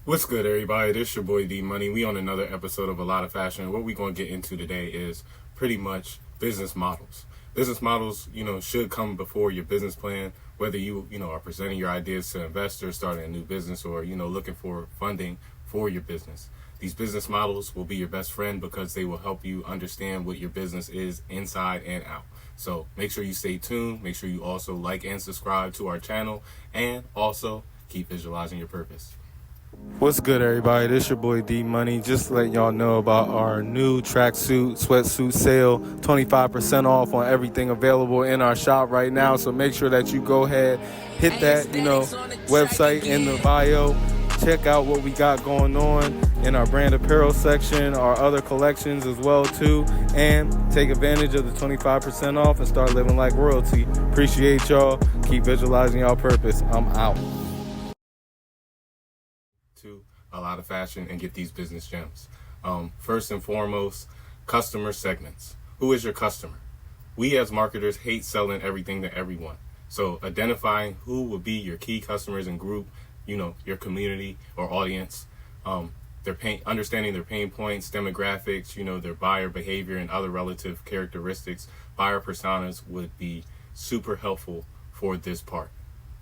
What's good, everybody? This your boy D Money. We on another episode of A Lot of Fashion. What we're going to get into today is pretty much business models. Business models, should come before your business plan, whether you are presenting your ideas to investors, starting a new business, or, looking for funding for your business. These business models will be your best friend because they will help you understand what your business is inside and out. So make sure you stay tuned. Make sure you also like and subscribe to our channel, and also keep visualizing your purpose. What's good, everybody? This your boy D Money. Just to let y'all know about our new tracksuit, sweatsuit sale. 25% off on everything available in our shop right now. So make sure that you go ahead, hit that, website in the bio. Check out what we got going on in our brand apparel section, our other collections as well too, and take advantage of the 25% off and start living like royalty. Appreciate y'all. Keep visualizing y'all purpose. I'm out. A lot of fashion and get these business gems. First and foremost, customer segments. Who is your customer? We as marketers hate selling everything to everyone. So identifying who will be your key customers and group, your community or audience, understanding their pain points, demographics, their buyer behavior and other relative characteristics, buyer personas would be super helpful for this part.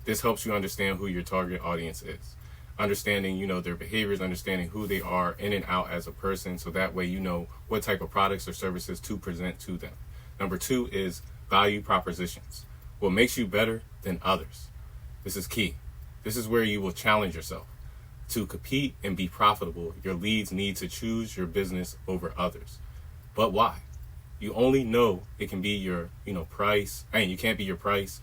This helps you understand who your target audience is. Understanding, their behaviors, understanding who they are in and out as a person, so that way you know what type of products or services to present to them. Number 2 is value propositions. What makes you better than others? This is key. This is where you will challenge yourself. To compete and be profitable, your leads need to choose your business over others. But why? You only know it can be your, price, and you can't be your price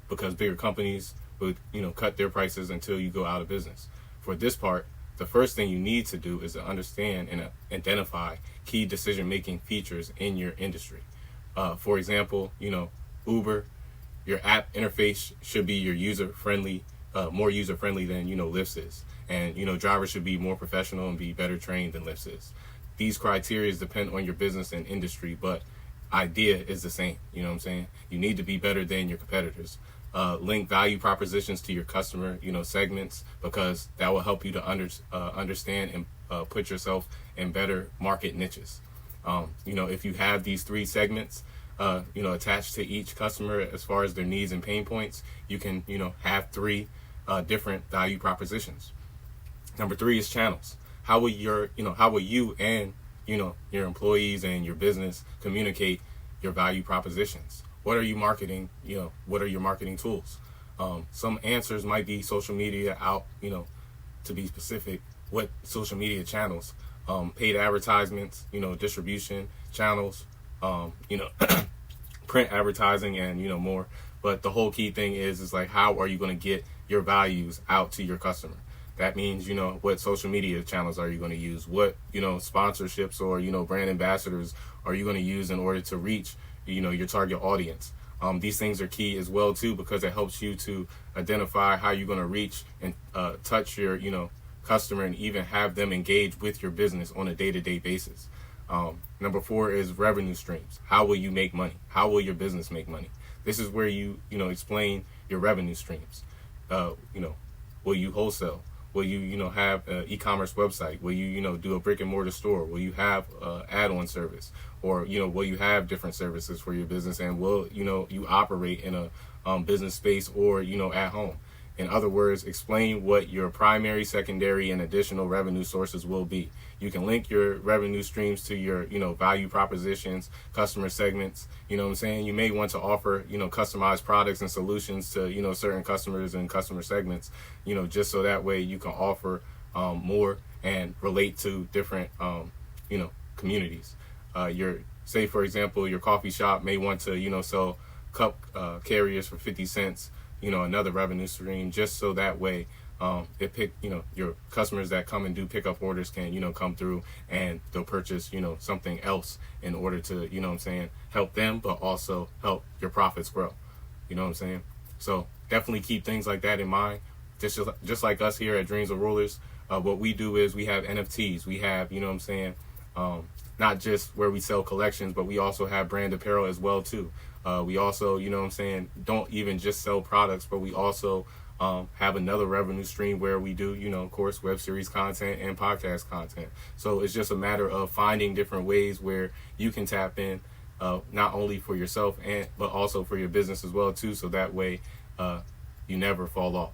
because bigger companies would cut their prices until you go out of business. For this part, the first thing you need to do is to understand and identify key decision-making features in your industry. For example, Uber, your app interface should be your user-friendly, more user-friendly than Lyft's is, and drivers should be more professional and be better trained than Lyft's is. These criteria depend on your business and industry, but idea is the same. You know what I'm saying? You need to be better than your competitors. Link value propositions to your customer, segments, because that will help you to understand and put yourself in better market niches. If you have these 3 segments, attached to each customer as far as their needs and pain points, you can, have 3 different value propositions. Number 3 is channels. How will you and, your employees and your business communicate your value propositions? What are you marketing? What are your marketing tools? Some answers might be social media out, to be specific, what social media channels, paid advertisements, distribution channels, print advertising and, more. But the whole key thing is like, how are you going to get your values out to your customer? That means, what social media channels are you going to use? What, sponsorships or, brand ambassadors are you going to use in order to reach your target audience? These things are key as well too, because it helps you to identify how you're going to reach and touch your customer and even have them engage with your business on a day-to-day basis. Number 4 is revenue streams. How will you make money? How will your business make money? This is where you explain your revenue streams. Will you wholesale? Will you have an e-commerce website? Will you do a brick and mortar store? Will you have add-on service? Or will you have different services for your business? And will you operate in a business space or at home? In other words, explain what your primary, secondary, and additional revenue sources will be. You can link your revenue streams to your value propositions, customer segments. You may want to offer customized products and solutions to certain customers and customer segments. Just so that way you can offer more and relate to different communities. Say for example, your coffee shop may want to sell cup carriers for 50 cents. Another revenue stream, just so that way your customers that come and do pickup orders can come through and they'll purchase something else in order to help them, but also help your profits grow. So definitely keep things like that in mind. Just like us here at Dreams of Rulers, what we do is we have NFTs. We have not just where we sell collections, but we also have brand apparel as well too. We also, don't even just sell products, but we also have another revenue stream where we do, of course, web series content and podcast content. So it's just a matter of finding different ways where you can tap in, not only for yourself but also for your business as well too. So that way, you never fall off.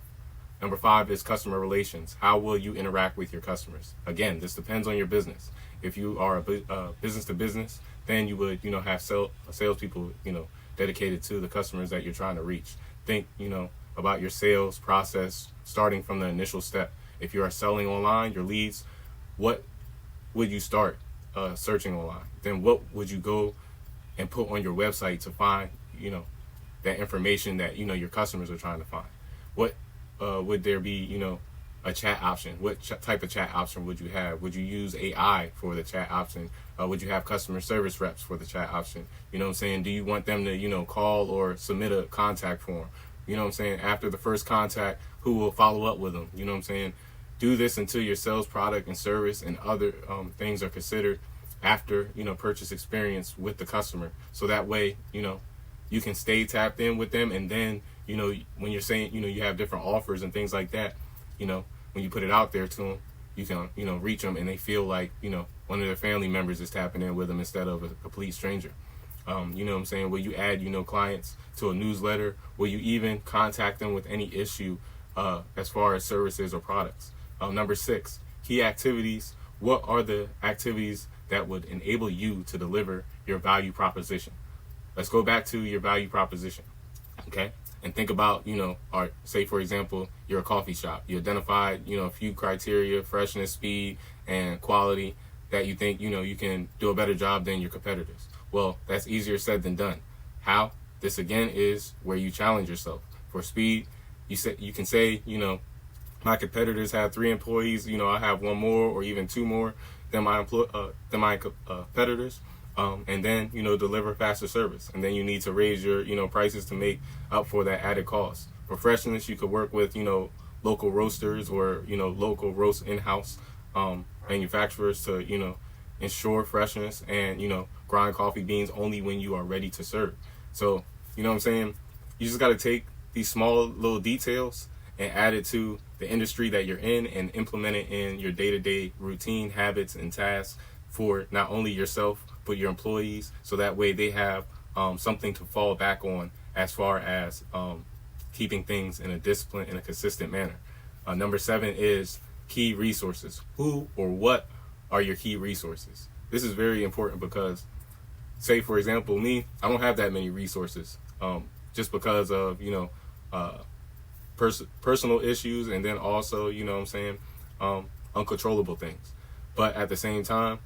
Number 5 is customer relations. How will you interact with your customers? Again, this depends on your business. If you are a business to business, then you would, have salespeople, dedicated to the customers that you're trying to reach. Think, about your sales process starting from the initial step. If you are selling online, your leads, what would you start searching online? Then what would you go and put on your website to find, that information that, your customers are trying to find? What would there be, a chat option? What type of chat option would you have? Would you use AI for the chat option? Would you have customer service reps for the chat option? You know what I'm saying? Do you want them to, call or submit a contact form? You know what I'm saying? After the first contact, who will follow up with them? You know what I'm saying? Do this until your sales product and service and other things are considered after, purchase experience with the customer. So that way, you can stay tapped in with them. And then, when you're saying, you have different offers and things like that, when you put it out there to them, you can, reach them and they feel like, one of their family members is tapping in with them instead of a complete stranger. You know what I'm saying? Will you add, clients to a newsletter? Will you even contact them with any issue as far as services or products? Number 6, key activities. What are the activities that would enable you to deliver your value proposition? Let's go back to your value proposition, okay? And think about, or say, for example, you're a coffee shop. You identified, a few criteria: freshness, speed, and quality, that you think, you can do a better job than your competitors. Well, that's easier said than done. How? This again is where you challenge yourself. For speed, you can say, my competitors have 3 employees, I have 1 more or even 2 more than my competitors. And then, deliver faster service. And then you need to raise your, prices to make up for that added cost. For freshness, you could work with, local roasters or, local roast in-house manufacturers to, ensure freshness and, grind coffee beans only when you are ready to serve. So, you know what I'm saying? You just got to take these small little details and add it to the industry that you're in and implement it in your day-to-day routine, habits, and tasks for not only yourself, but your employees. So that way they have something to fall back on as far as keeping things in a disciplined and a consistent manner. Number 7 is key resources. Who or what are your key resources? This is very important because, say, for example, me, I don't have that many resources just because of, personal issues, and then also, uncontrollable things. But at the same time,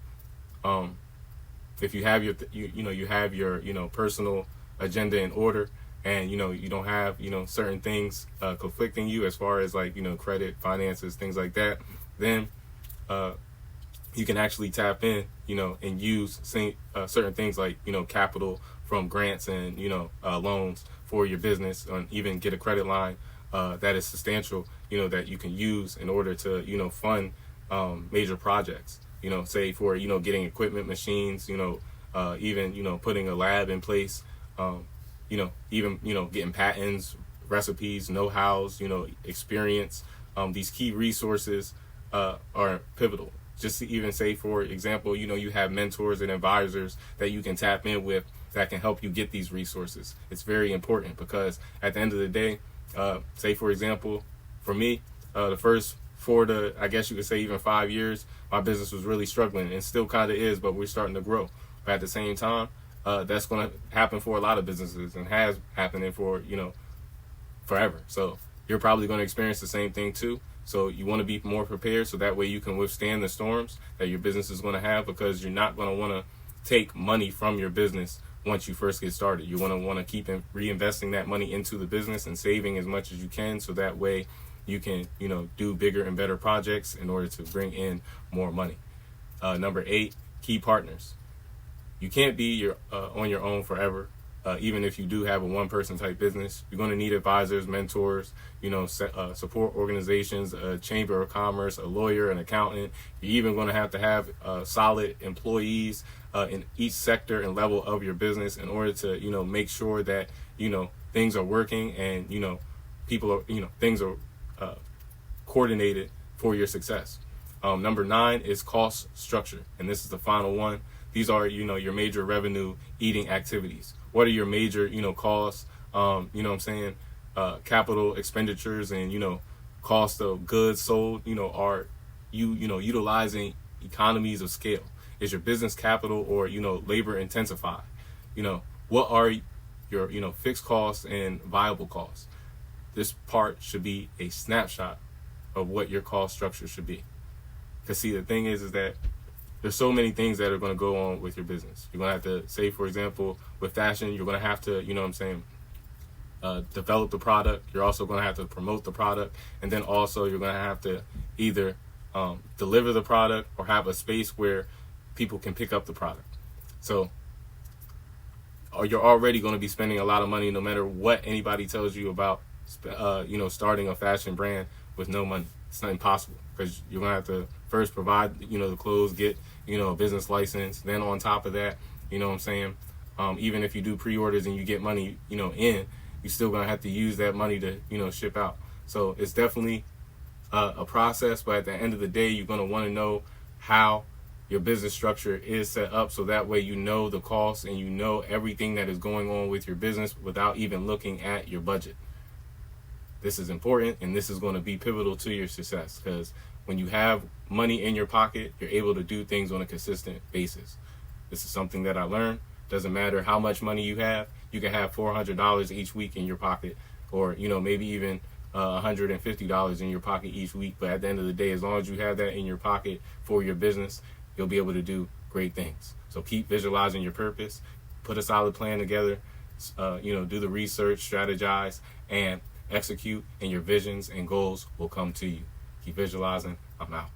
if you have you have your personal agenda in order, and you don't have certain things conflicting you as far as like credit, finances, things like that, then you can actually tap in and use certain things like capital from grants and loans for your business, and even get a credit line that is substantial, that you can use in order to fund major projects. Say for getting equipment, machines, even putting a lab in place, even getting patents, recipes, know-hows, experience. These key resources are pivotal. Just to even say, for example, you have mentors and advisors that you can tap in with that can help you get these resources. It's very important because at the end of the day, say for example, for me, the first 4 to, I guess you could say, even 5 years, my business was really struggling, and still kind of is, but we're starting to grow. But at the same time, that's going to happen for a lot of businesses and has happened for, forever. So you're probably going to experience the same thing too. So you want to be more prepared so that way you can withstand the storms that your business is going to have, because you're not going to want to take money from your business once you first get started. You want to keep reinvesting that money into the business and saving as much as you can, so that way you can, do bigger and better projects in order to bring in more money. Number 8, key partners. You can't be on your own forever. Even if you do have a one-person type business, you're going to need advisors, mentors, support organizations, a chamber of commerce, a lawyer, an accountant. You're even going to have solid employees in each sector and level of your business in order to, make sure that, things are working and, people are, things are coordinated for your success. Number 9 is cost structure. And this is the final one. These are, your major revenue eating activities. What are your major, costs, capital expenditures and, cost of goods sold, are you, utilizing economies of scale? Is your business capital or, labor intensified? What are your, fixed costs and viable costs? This part should be a snapshot of what your cost structure should be. Because see, the thing is that there's so many things that are going to go on with your business. You're going to have to, say, for example, with fashion, you're going to have to, develop the product. You're also going to have to promote the product. And then also you're going to have to either deliver the product or have a space where people can pick up the product. So you're already going to be spending a lot of money no matter what anybody tells you about, starting a fashion brand with no money. It's not impossible because you're going to have to first provide, the clothes, get, a business license. Then on top of that, even if you do pre-orders and you get money, in, you're still going to have to use that money to, ship out. So it's definitely a process, but at the end of the day, you're going to want to know how your business structure is set up so that way you know the costs and you know everything that is going on with your business without even looking at your budget. This is important and this is going to be pivotal to your success because when you have money in your pocket, you're able to do things on a consistent basis. This is something that I learned. Doesn't matter how much money you have. You can have $400 each week in your pocket or, maybe even $150 in your pocket each week. But at the end of the day, as long as you have that in your pocket for your business, you'll be able to do great things. So keep visualizing your purpose, put a solid plan together, do the research, strategize, and execute, and your visions and goals will come to you. Keep visualizing. I'm out.